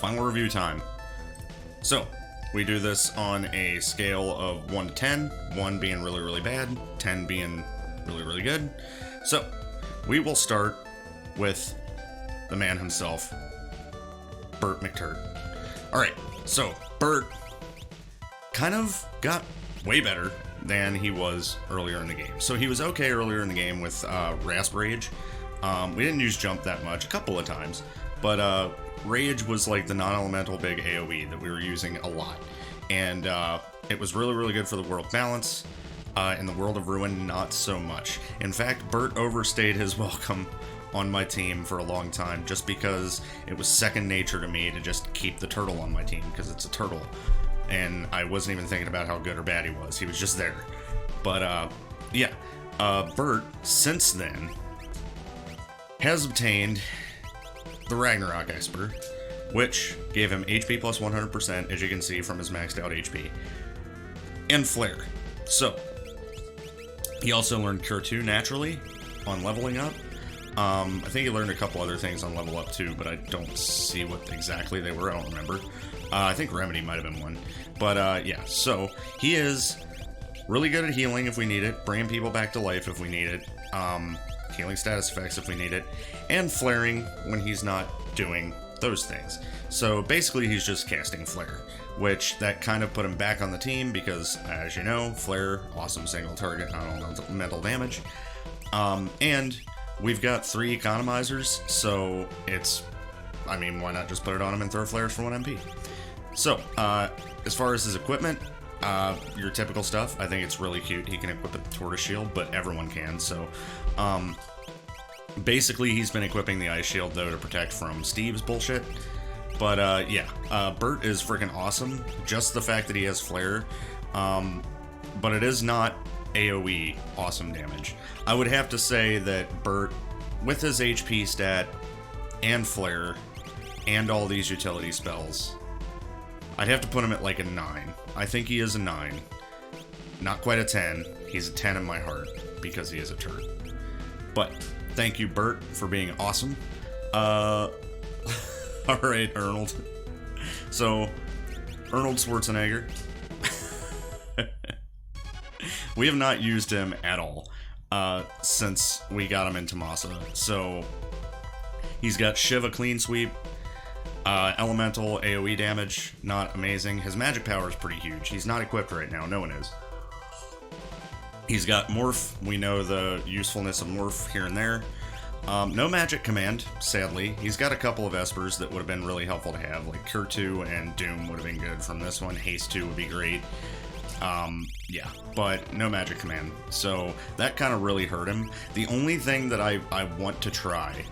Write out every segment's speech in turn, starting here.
final review time. So, we do this on a scale of 1 to 10, 1 being really, really bad, 10 being really, really good. So, we will start with the man himself, Burt McTurt. Alright, so, Burt kind of got way better than he was earlier in the game. So he was okay earlier in the game with Rasp Rage. We didn't use Jump that much, a couple of times, but Rage was like the non-elemental big AoE that we were using a lot. And it was really, really good for the world balance. In the World of Ruin, not so much. In fact, Burt overstayed his welcome on my team for a long time, just because it was second nature to me to just keep the turtle on my team, because it's a turtle. And I wasn't even thinking about how good or bad he was. He was just there. But, yeah. Burt, since then, has obtained the Ragnarok Esper, which gave him HP plus 100%, as you can see from his maxed out HP, and Flare. So, he also learned Cure 2 naturally on leveling up. I think he learned a couple other things on level up too, but I don't see what exactly they were. I don't remember. I think Remedy might have been one. But yeah, so he is really good at healing if we need it, bringing people back to life if we need it, healing status effects if we need it, and flaring when he's not doing those things. So basically he's just casting Flare, which that kind of put him back on the team because, as you know, Flare, awesome single target, non-elemental damage. And we've got 3 economizers, so it's, I mean, why not just put it on him and throw flares for 1 MP? So, as far as his equipment, your typical stuff, I think it's really cute. He can equip a Tortoise Shield, but everyone can, so, basically he's been equipping the Ice Shield, though, to protect from Steve's bullshit. But, yeah, Burt is freaking awesome. Just the fact that he has Flare, but it is not AoE awesome damage. I would have to say that Burt, with his HP stat, and Flare, and all these utility spells, I'd have to put him at like a 9. I think he is a 9. Not quite a 10. He's a 10 in my heart, because he is a turd. But, thank you, Burt, for being awesome. Alright, Arnold. So, Arnold Schwarzenegger. We have not used him at all since we got him in Tomasa. So, he's got Shiva Clean Sweep, Elemental AoE damage, not amazing. His magic power is pretty huge. He's not equipped right now, no one is. He's got Morph, we know the usefulness of Morph here and there. No magic command, sadly. He's got a couple of Espers that would have been really helpful to have, like Cure 2 and Doom would have been good from this one. Haste 2 would be great. Yeah, but no magic command. So that kind of really hurt him. The only thing that I want to try,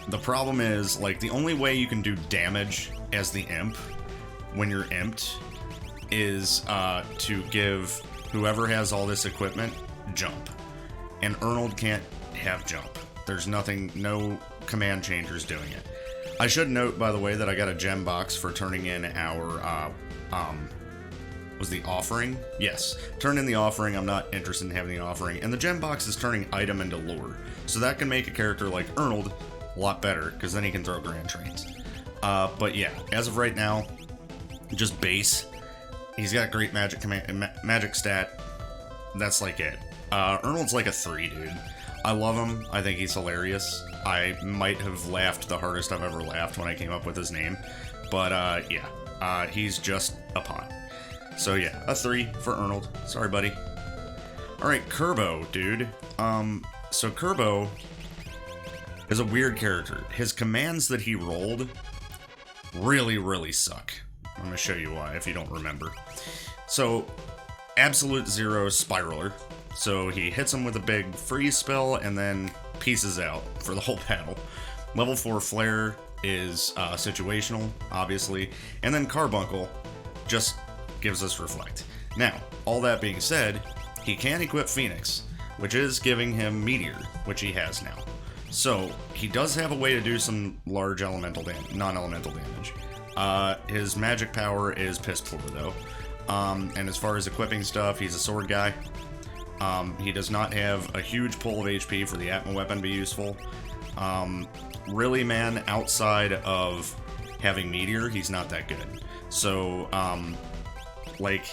the problem is, like, the only way you can do damage as the imp when you're imped is to give whoever has all this equipment jump. And Arnold can't have jump. There's nothing, no command changers doing it. I should note, by the way, that I got a gem box for turning in our, was the offering? Yes. Turn in the offering. I'm not interested in having the offering. And the gem box is turning item into lure. So that can make a character like Arnold a lot better, because then he can throw Grand Trains. But yeah, as of right now, just base. He's got great magic command, magic stat. That's like it. Arnold's like a 3, dude. I love him. I think he's hilarious. I might have laughed the hardest I've ever laughed when I came up with his name. But yeah, he's just a pot. So yeah, a 3 for Arnold. Sorry, buddy. Alright, Curbo, dude. So Curbo is a weird character. His commands that he rolled really, really suck. I'm gonna show you why, if you don't remember. So, Absolute Zero Spiraler. So he hits him with a big freeze spell and then pieces out for the whole battle. Level 4 Flare is situational, obviously. And then Carbuncle just gives us Reflect. Now, all that being said, he can equip Phoenix, which is giving him Meteor, which he has now. So, he does have a way to do some large elemental damage, non-elemental damage. His magic power is piss poor, though. And as far as equipping stuff, he's a sword guy. He does not have a huge pull of HP for the Atma weapon to be useful. Really, man, outside of having Meteor, he's not that good. So, like,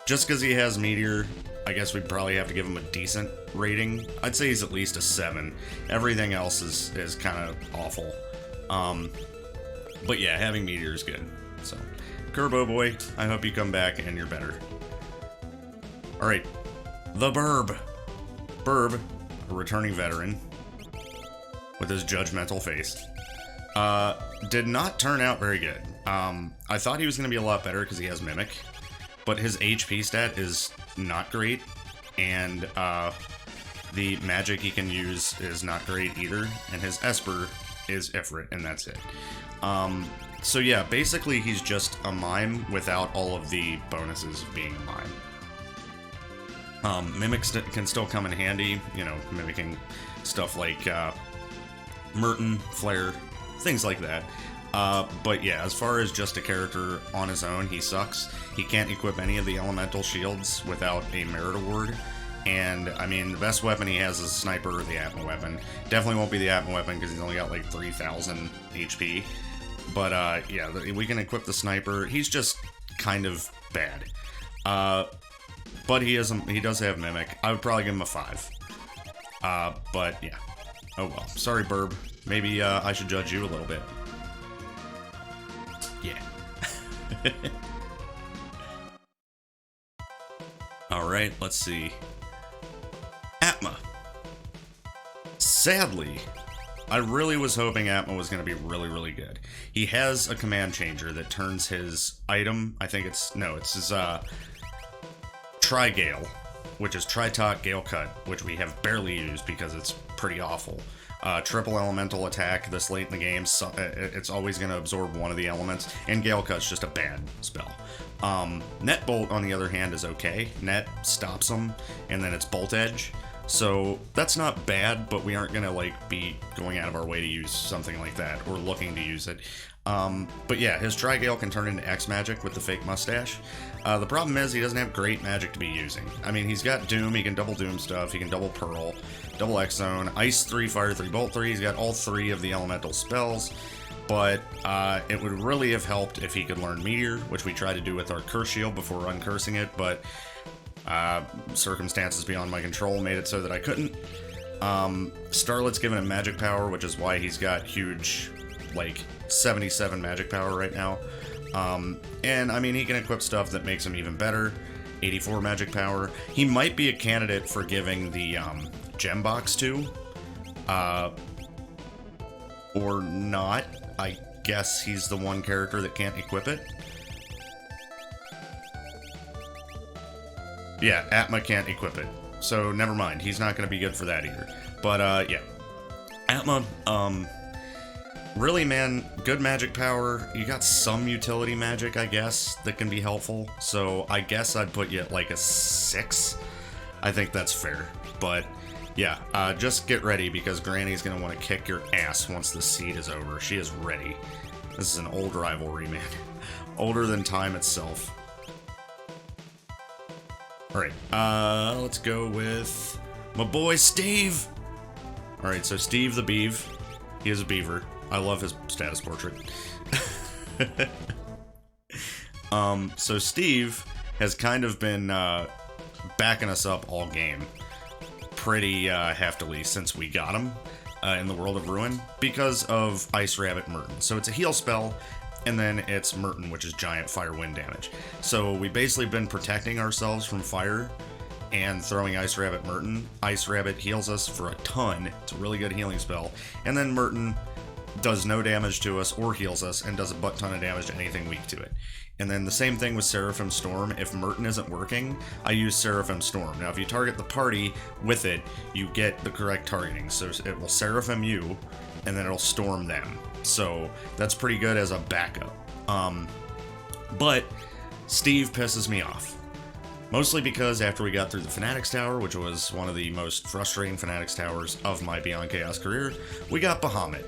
just because he has Meteor, I guess we'd probably have to give him a decent rating. I'd say he's at least a 7. Everything else is kind of awful. But yeah, having Meteor is good. So, Curbo boy, I hope you come back and you're better. Alright, the Verb. Verb, a returning veteran, with his judgmental face, did not turn out very good. I thought he was going to be a lot better because he has Mimic, but his HP stat is not great, and the magic he can use is not great either, and his Esper is Ifrit, and that's it. So yeah, basically he's just a mime without all of the bonuses of being a mime. Mimic can still come in handy, you know, mimicking stuff like Merton, Flare, things like that. But yeah, as far as just a character on his own, he sucks. He can't equip any of the elemental shields without a merit award. And, I mean, the best weapon he has is a sniper or the Atma weapon. Definitely won't be the Atma weapon because he's only got like 3,000 HP. But, yeah, we can equip the sniper. He's just kind of bad. But he does have Mimic. I would probably give him a 5. But, yeah. Oh well. Sorry, Burb. Maybe I should judge you a little bit. Yeah. Alright, let's see. Atma. Sadly, I really was hoping Atma was going to be really, really good. He has a command changer that turns his item, I think it's his Tri-Gale, which is Tri-Talk Gale Cut, which we have barely used because it's pretty awful. Triple elemental attack this late in the game, so it's always going to absorb one of the elements, and Gale Cut's just a bad spell. Net Bolt, on the other hand, is okay. Net stops them, and then it's Bolt Edge. So that's not bad, but we aren't going to like be going out of our way to use something like that, or looking to use it. But yeah, his Tri-Gale can turn into X magic with the fake mustache. The problem is he doesn't have great magic to be using. I mean, he's got Doom, he can double Doom stuff, he can double Pearl, double X Zone, Ice 3, Fire 3, Bolt 3, he's got all 3 of the elemental spells. But it would really have helped if he could learn Meteor, which we tried to do with our Curse Shield before uncursing it, but circumstances beyond my control made it so that I couldn't. Starlet's given him magic power, which is why he's got huge, like, 77 magic power right now. And I mean, he can equip stuff that makes him even better. 84 magic power. He might be a candidate for giving the gem box to, or not. I guess he's the one character that can't equip it. Yeah, Atma can't equip it. So, never mind. He's not going to be good for that either. But, yeah. Atma, really, man, good magic power. You got some utility magic, I guess, that can be helpful. So, I guess I'd put you at, like, a 6. I think that's fair. But, yeah, just get ready, because Granny's going to want to kick your ass once the seed is over. She is ready. This is an old rivalry, man. Older than time itself. Alright, let's go with my boy Steve. Alright, so Steve the Beav. He is a beaver. I love his status portrait. So Steve has kind of been backing us up all game pretty heftily since we got him in the World of Ruin because of Ice Rabbit Merton. So it's a heal spell, and then it's Merton, which is giant fire wind damage. So we've basically been protecting ourselves from fire and throwing Ice Rabbit Merton. Ice Rabbit heals us for a ton. It's a really good healing spell. And then Merton does no damage to us or heals us and does a butt ton of damage to anything weak to it. And then the same thing with Seraphim Storm. If Merton isn't working, I use Seraphim Storm. Now, if you target the party with it, you get the correct targeting. So it will Seraphim you, and then it'll Storm them. So that's pretty good as a backup. But Steve pisses me off. Mostly because after we got through the Fanatics Tower, which was one of the most frustrating Fanatics Towers of my Beyond Chaos career, we got Bahamut.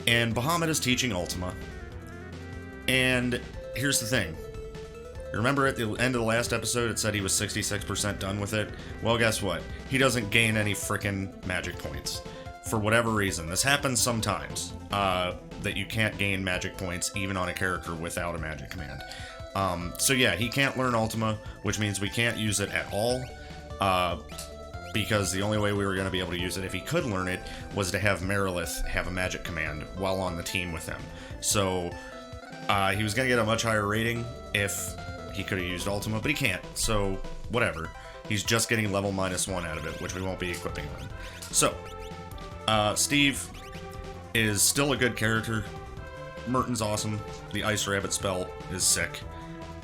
And Bahamut is teaching Ultima. And here's the thing. Remember at the end of the last episode it said he was 66% done with it? Well, guess what? He doesn't gain any frickin' magic points. For whatever reason. This happens sometimes. that you can't gain magic points even on a character without a magic command. So yeah, he can't learn Ultima, which means we can't use it at all, because the only way we were going to be able to use it if he could learn it was to have Mirrolith have a magic command while on the team with him. So he was going to get a much higher rating if he could have used Ultima, but he can't, so whatever. He's just getting level -1 out of it, which we won't be equipping on. So, Steve is still a good character. Merton's awesome. The Ice Rabbit spell is sick.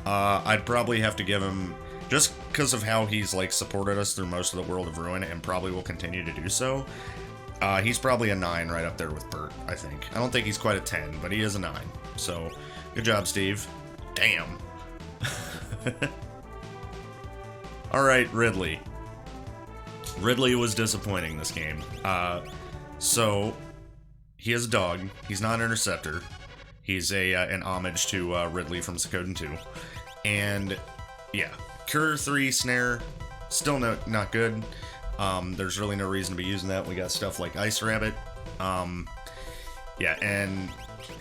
I'd probably have to give him, just because of how he's like supported us through most of the World of Ruin, and probably will continue to do so, he's probably a 9 right up there with Burt, I think. I don't think he's quite a 10, but he is a 9. So, good job, Steve. Damn. Alright, Ridley. Ridley was disappointing this game. So, he has a dog. He's not an interceptor. He's an homage to Ridley from Suikoden 2. And, yeah. Cure 3 snare, still not good. There's really no reason to be using that. We got stuff like Ice Rabbit. Yeah, and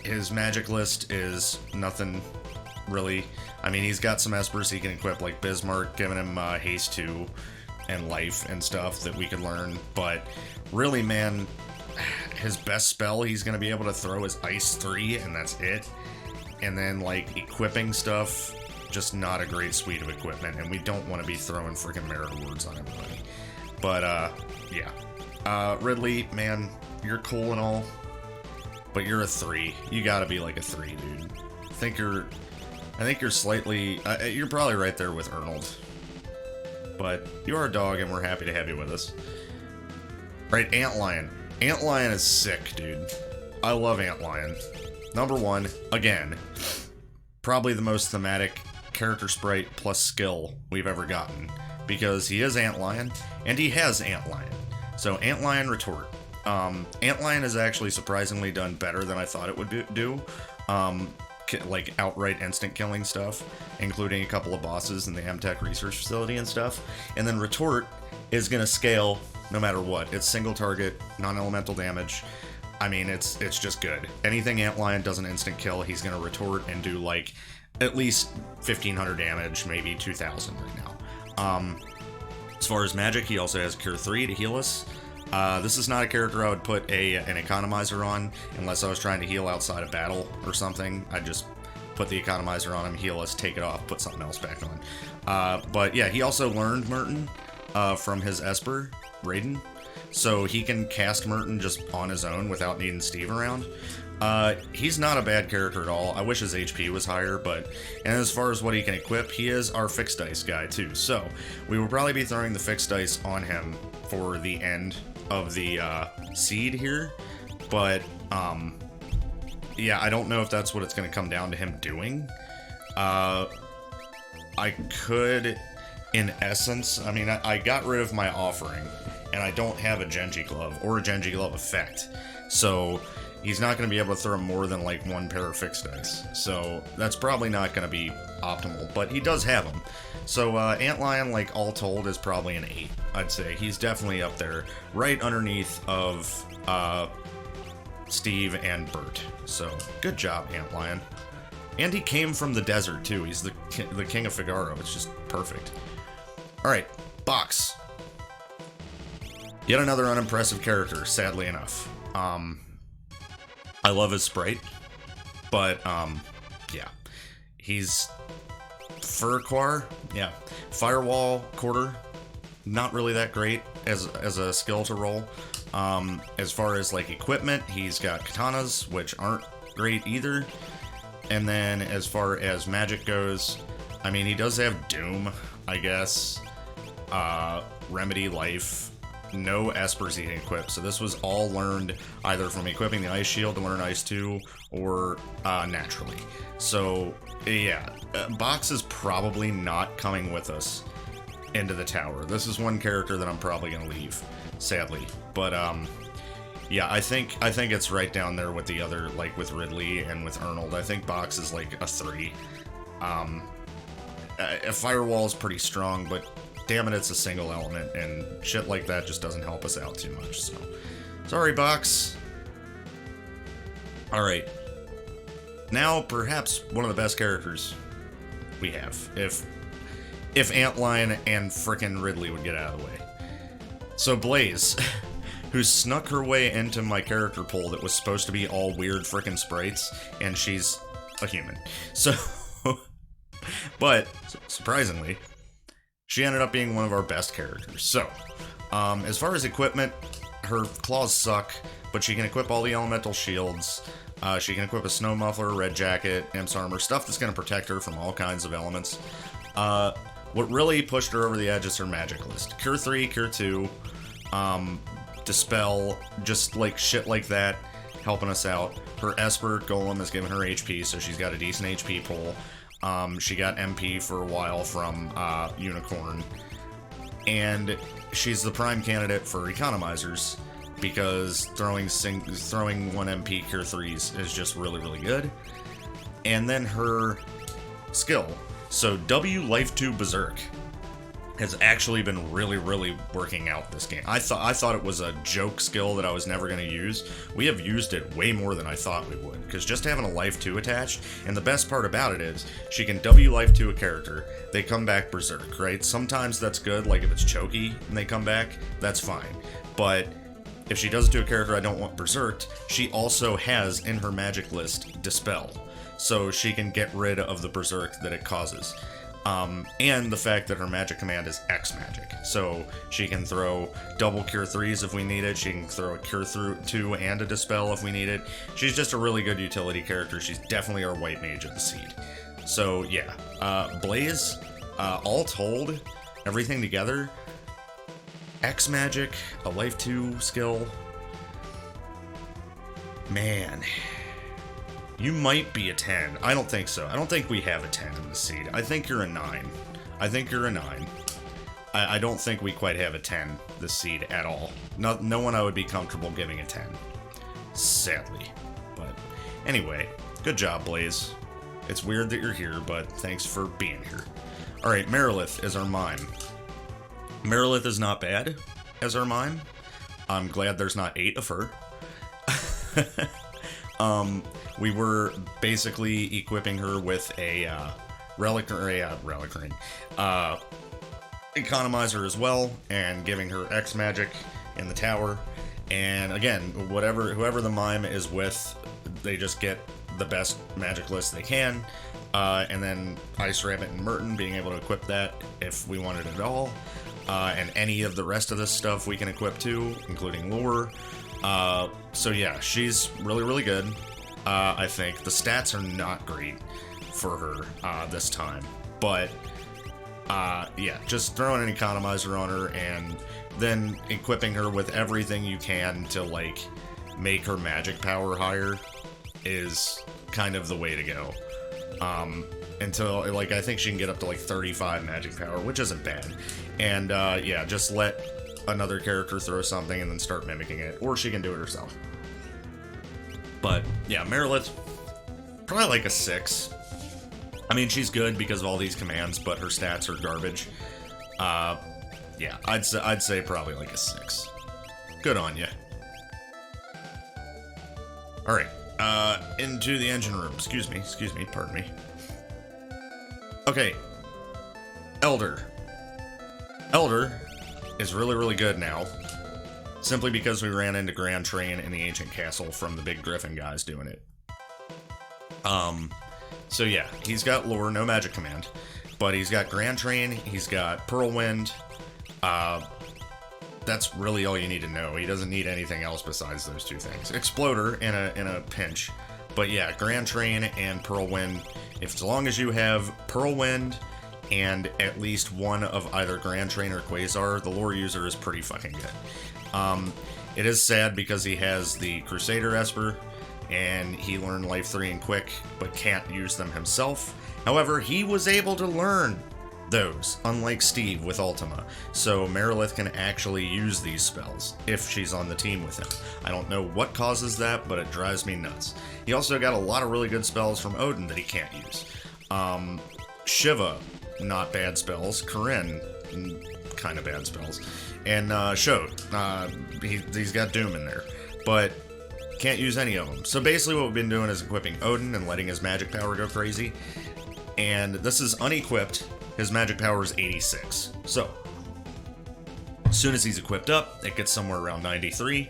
his magic list is nothing really. I mean, he's got some espers he can equip, like Bismarck, giving him haste 2 and life and stuff that we could learn. But really, man, his best spell, he's going to be able to throw his Ice 3, and that's it. And then, like, equipping stuff, just not a great suite of equipment, and we don't want to be throwing freaking merit awards on everybody. But, yeah. Ridley, man, you're cool and all, but you're a 3. You gotta be like a 3, dude. I think you're slightly, you're probably right there with Arnold. But you're a dog, and we're happy to have you with us. Right, Antlion. Antlion is sick, dude. I love Antlion. Number 1, again, probably the most thematic character sprite plus skill we've ever gotten, because he is Antlion, and he has Antlion. So, Antlion Retort. Antlion has actually surprisingly done better than I thought it would do. Like, outright instant killing stuff, including a couple of bosses in the MTech research facility and stuff. And then Retort is going to scale no matter what. It's single target, non-elemental damage. I mean, it's just good. Anything Antlion does an instant kill, he's going to retort and do, like, at least 1,500 damage, maybe 2,000 right now. As far as magic, he also has Cure 3 to heal us. This is not a character I would put an economizer on unless I was trying to heal outside of battle or something. I'd just put the economizer on him, heal us, take it off, put something else back on. But yeah, he also learned Merton from his Esper, Raiden. So he can cast Merton just on his own without needing Steve around. He's not a bad character at all. I wish his HP was higher, and as far as what he can equip, he is our fixed dice guy too. So we will probably be throwing the fixed dice on him for the end of the seed here. But yeah, I don't know if that's what it's going to come down to him doing. I could, in essence, I mean, I got rid of my offering, and I don't have a Genji Glove or a Genji Glove effect. So he's not going to be able to throw more than like one pair of fixed dice. So that's probably not going to be optimal, but he does have them. So Antlion, like all told, is probably an 8, I'd say. He's definitely up there, right underneath of Steve and Bert. So good job, Antlion. And he came from the desert too. He's the king of Figaro. It's just perfect. All right, Box. Yet another unimpressive character, sadly enough. I love his sprite, but yeah, he's Furquar. Yeah, Firewall Quarter. Not really that great as a skill to roll. As far as like equipment, he's got katanas, which aren't great either. And then as far as magic goes, I mean, he does have Doom, I guess. Remedy, Life. No espers he can equip, so this was all learned either from equipping the Ice Shield to learn Ice 2 or naturally. So yeah, Box is probably not coming with us into the tower. This is one character that I'm probably gonna leave, sadly. But yeah, I think it's right down there with the other, like with Ridley and with Arnold. I think Box is like a 3. Firewall is pretty strong, but damn it, it's a single element, and shit like that just doesn't help us out too much, so. Sorry, Box. Alright. Now, perhaps one of the best characters we have. If Antlion and frickin' Ridley would get out of the way. So Blaze, who snuck her way into my character pool that was supposed to be all weird frickin' sprites, and she's a human. So, but, surprisingly, she ended up being one of our best characters. So, as far as equipment, her claws suck, but she can equip all the elemental shields. She can equip a snow muffler, red jacket, imps armor, stuff that's going to protect her from all kinds of elements. What really pushed her over the edge is her magic list. Cure 3, Cure 2, Dispel, just like shit like that, helping us out. Her Esper Golem is giving her HP, so she's got a decent HP pool. She got MP for a while from Unicorn. And she's the prime candidate for economizers, because throwing 1 MP Cure 3s is just really, really good. And then her skill. So W Life 2 Berserk has actually been really, really working out this game. I thought it was a joke skill that I was never going to use. We have used it way more than I thought we would, because just having a Life 2 attached, and the best part about it is, she can W Life 2 a character, they come back Berserk, right? Sometimes that's good, like if it's Choki and they come back, that's fine. But if she does it to a character I don't want Berserked, she also has in her magic list Dispel, so she can get rid of the Berserk that it causes. And the fact that her magic command is X magic, so she can throw double Cure 3s if we need it, she can throw a Cure 2 and a Dispel if we need it. She's just a really good utility character. She's definitely our white mage of the seed. So yeah, Blaze, all told, everything together, X magic, a Life 2 skill, man, you might be a 10. I don't think so. I don't think we have a 10 in the seed. I think you're a 9. I think you're a 9. I don't think we quite have a 10 this seed at all. No one I would be comfortable giving a 10. Sadly. But anyway, good job, Blaze. It's weird that you're here, but thanks for being here. Alright, Mirrolith is our mime. Mirrolith is not bad as our mime. I'm glad there's not 8 of her. We were basically equipping her with a relic ring, economizer as well, and giving her X magic in the tower. And again, whoever the mime is with, they just get the best magic list they can. And then Ice Rabbit and Merton being able to equip that if we wanted it at all. And any of the rest of this stuff we can equip too, including lore. So yeah, she's really, really good. I think the stats are not great for her this time, but yeah, just throwing an economizer on her and then equipping her with everything you can to like make her magic power higher is kind of the way to go. Until like I think she can get up to like 35 magic power, which isn't bad. And yeah, just let another character throw something and then start mimicking it, or she can do it herself. But yeah, Mirrolith, probably like a 6. I mean, she's good because of all these commands, but her stats are garbage. Yeah, I'd say probably like a 6. Good on ya. All right, into the engine room. Excuse me, pardon me. Okay, Elder is really, really good now. Simply because we ran into Grand Train in the Ancient Castle from the Big Griffin guys doing it. So yeah, he's got lore, no magic command. But he's got Grand Train, he's got Pearlwind. That's really all you need to know. He doesn't need anything else besides those two things. Exploder in a pinch. But yeah, Grand Train and Pearlwind. As long as you have Pearlwind and at least one of either Grand Train or Quasar, the lore user is pretty fucking good. It is sad because he has the Crusader Esper, and he learned Life 3 and Quick, but can't use them himself. However, he was able to learn those, unlike Steve with Ultima, so Mirrolith can actually use these spells if she's on the team with him. I don't know what causes that, but it drives me nuts. He also got a lot of really good spells from Odin that he can't use. Shiva, not bad spells. Corinne, kind of bad spells. And Shode, he's got Doom in there. But can't use any of them. So basically what we've been doing is equipping Odin and letting his magic power go crazy. And this is unequipped. His magic power is 86. So, as soon as he's equipped up, it gets somewhere around 93.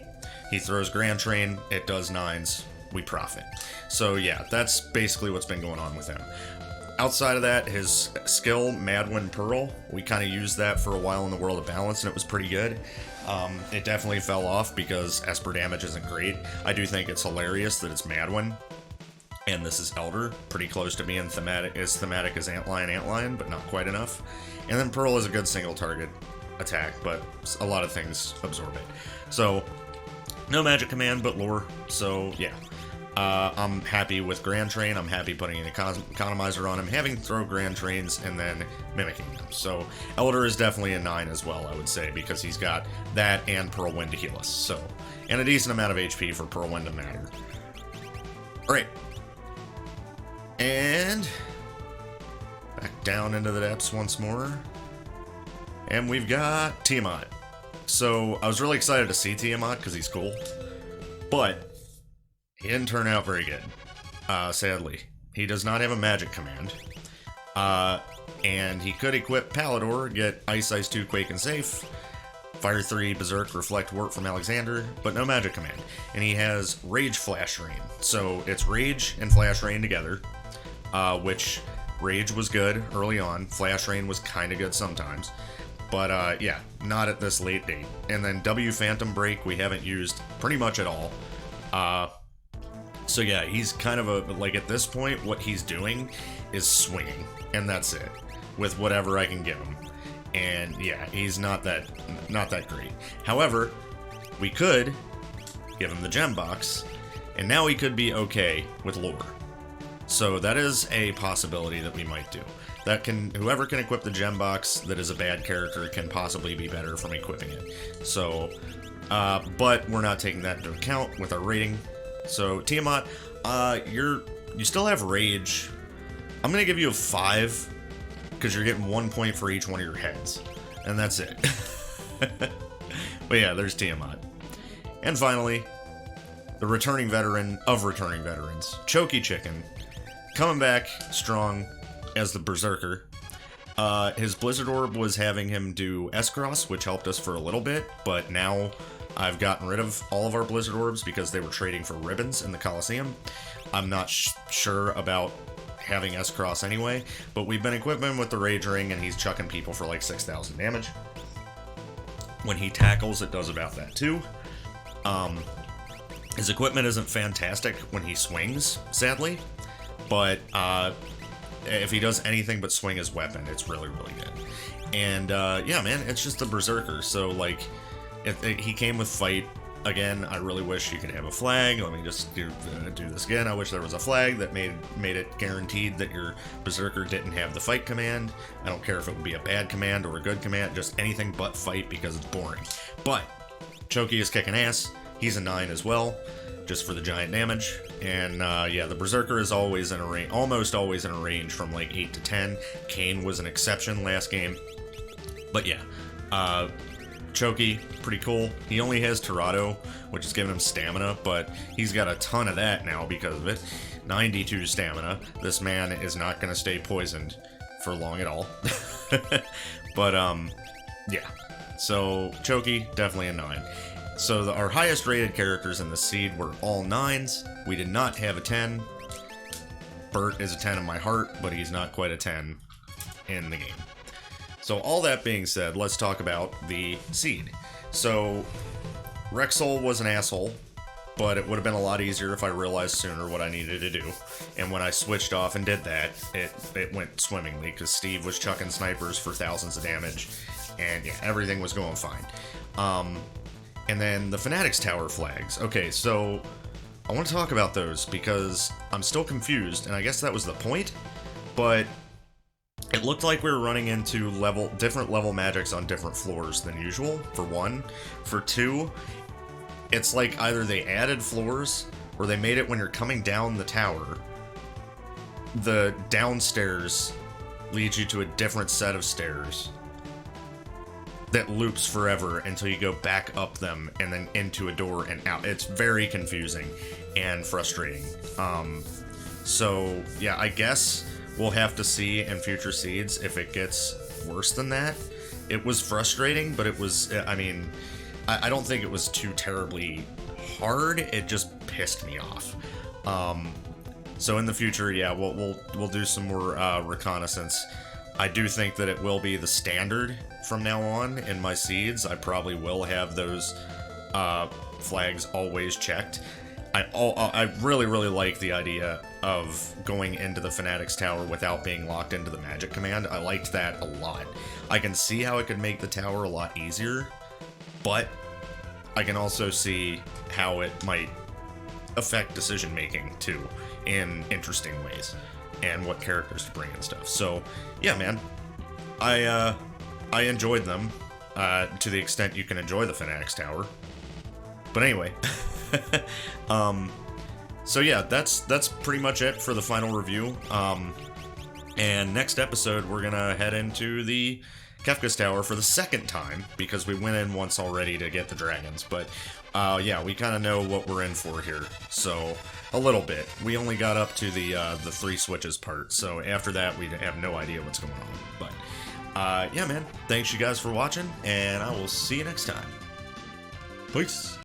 He throws Grand Train, it does 9s, we profit. So yeah, that's basically what's been going on with him. Outside of that, his skill, Madwin Pearl, we kind of used that for a while in the World of Balance, and it was pretty good. It definitely fell off because Esper damage isn't great. I do think it's hilarious that it's Madwin, and this is Elder, pretty close to being thematic as Antlion, but not quite enough. And then Pearl is a good single target attack, but a lot of things absorb it. So, no magic command, but lore, so yeah. I'm happy with Grand Train. I'm happy putting an economizer on him, having throw Grand Trains, and then mimicking them. So Elder is definitely a 9 as well, I would say, because he's got that and Pearl Wind to heal us. So, and a decent amount of HP for Pearl Wind to matter. Alright. And back down into the depths once more. And we've got Tiamat. So I was really excited to see Tiamat because he's cool. But he didn't turn out very good, sadly. He does not have a magic command. And he could equip Palador, get Ice, Ice 2, Quake, and Safe, Fire 3, Berserk, Reflect, Warp from Alexander, but no magic command. And he has Rage, Flash, Rain. So it's Rage and Flash Rain together, which Rage was good early on. Flash Rain was kind of good sometimes. But yeah, not at this late date. And then W Phantom Break we haven't used pretty much at all. So yeah, he's kind of a, like at this point, what he's doing is swinging, and that's it, with whatever I can give him. And yeah, he's not that great. However, we could give him the gem box, and now he could be okay with lore. So that is a possibility that we might do. That can, whoever can equip the gem box that is a bad character can possibly be better from equipping it. So, but we're not taking that into account with our rating. So Tiamat, you still have Rage. I'm gonna give you a 5 because you're getting 1 point for each one of your heads, and that's it. But yeah, there's Tiamat. And finally, the returning veteran of returning veterans, Choki Chicken, coming back strong as the Berserker. His Blizzard Orb was having him do S-Cross, which helped us for a little bit, but now I've gotten rid of all of our Blizzard Orbs because they were trading for ribbons in the Coliseum. I'm not sure about having S-Cross anyway, but we've been equipping him with the Rage Ring, and he's chucking people for like 6,000 damage. When he tackles, it does about that too. His equipment isn't fantastic when he swings, sadly, but if he does anything but swing his weapon, it's really, really good. And yeah, man, it's just a Berserker, so like, he came with Fight. Again, I really wish you could have a flag. Let me just do this again. I wish there was a flag that made it guaranteed that your Berserker didn't have the Fight command. I don't care if it would be a bad command or a good command, just anything but Fight because it's boring. But Choki is kicking ass. He's a 9 as well, just for the giant damage. And yeah, the Berserker is always in a range, almost always in a range from like 8 to 10. Kane was an exception last game. But yeah, Choki, pretty cool. He only has Tirado, which is giving him stamina, but he's got a ton of that now because of it. 92 stamina. This man is not going to stay poisoned for long at all. But, yeah. So, Choki, definitely a 9. So, our highest rated characters in the seed were all 9s. We did not have a 10. Burt is a 10 in my heart, but he's not quite a 10 in the game. So all that being said, let's talk about the seed. So Rexol was an asshole, but it would have been a lot easier if I realized sooner what I needed to do. And when I switched off and did that, it went swimmingly because Steve was chucking snipers for thousands of damage, and yeah, everything was going fine. And then the Fanatics Tower flags. Okay, so I want to talk about those because I'm still confused, and I guess that was the point, but it looked like we were running into different level magics on different floors than usual, for one. For two, it's like either they added floors, or they made it when you're coming down the tower, the downstairs leads you to a different set of stairs. that loops forever until you go back up them and then into a door and out. It's very confusing and frustrating. So yeah, I guess we'll have to see in future seeds if it gets worse than that. It was frustrating, but it was, I mean, I don't think it was too terribly hard. It just pissed me off. So in the future, yeah, we'll do some more reconnaissance. I do think that it will be the standard from now on in my seeds. I probably will have those flags always checked. I really like the idea of going into the Fanatic's Tower without being locked into the magic command. I liked that a lot. I can see how it could make the tower a lot easier, but I can also see how it might affect decision making too in interesting ways, and what characters to bring and stuff. So yeah, man, I enjoyed them to the extent you can enjoy the Fanatic's Tower. But anyway, so yeah, that's pretty much it for the final review. And next episode, we're gonna head into the Kefka's Tower for the second time, because we went in once already to get the dragons. But yeah, we kind of know what we're in for here. So a little bit. We only got up to the 3 switches part. So after that, we have no idea what's going on. But yeah, man, thanks you guys for watching, and I will see you next time. Peace.